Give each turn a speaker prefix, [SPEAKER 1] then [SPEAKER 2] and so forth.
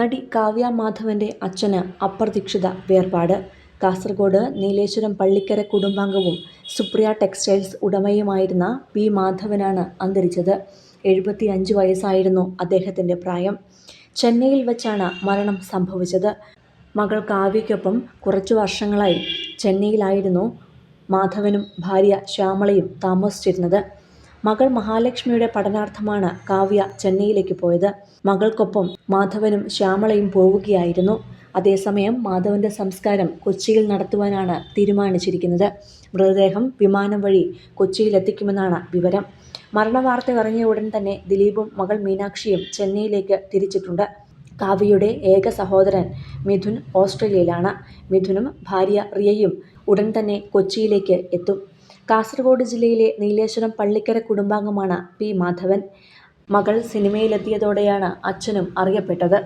[SPEAKER 1] നടി കാവ്യ മാധവന്റെ അച്ഛന് അപ്രതീക്ഷിത വേർപാട്. കാസർഗോഡ് നീലേശ്വരം പള്ളിക്കര കുടുംബാംഗവും സുപ്രിയ ടെക്സ്റ്റൈൽസ് ഉടമയുമായിരുന്ന പി മാധവനാണ് അന്തരിച്ചത്. 75 വയസ്സായിരുന്നു അദ്ദേഹത്തിന്റെ പ്രായം. ചെന്നൈയിൽ വച്ചാണ് മരണം സംഭവിച്ചത്. മകൾ കാവ്യയ്ക്കൊപ്പം കുറച്ചു വർഷങ്ങളായി ചെന്നൈയിലായിരുന്നു മാധവനും ഭാര്യ ശ്യാമളയും താമസിച്ചിരുന്നത്. മകൾ മഹാലക്ഷ്മിയുടെ പഠനാർത്ഥമാണ് കാവ്യ ചെന്നൈയിലേക്ക് പോയത്. മകൾക്കൊപ്പം മാധവനും ശ്യാമളയും പോവുകയായിരുന്നു. അതേസമയം മാധവന്റെ സംസ്കാരം കൊച്ചിയിൽ നടത്തുവാനാണ് തീരുമാനിച്ചിരിക്കുന്നത്. മൃതദേഹം വിമാനം വഴി കൊച്ചിയിലെത്തിക്കുമെന്നാണ് വിവരം. മരണവാർത്ത ഇറങ്ങിയ ഉടൻ തന്നെ ദിലീപും മകൾ മീനാക്ഷിയും ചെന്നൈയിലേക്ക് തിരിച്ചിട്ടുണ്ട്. കാവ്യയുടെ ഏക സഹോദരൻ മിഥുൻ ഓസ്ട്രേലിയയിലാണ്. മിഥുനും ഭാര്യ റിയയും ഉടൻ തന്നെ കൊച്ചിയിലേക്ക് എത്തും. കാസർഗോഡ് ജില്ലയിലെ നീലേശ്വരം പള്ളിക്കര കുടുംബാംഗമാണ് പി മാധവൻ. മകൾ സിനിമയിലെത്തിയതോടെയാണ് അച്ഛനും അറിയപ്പെട്ടത്.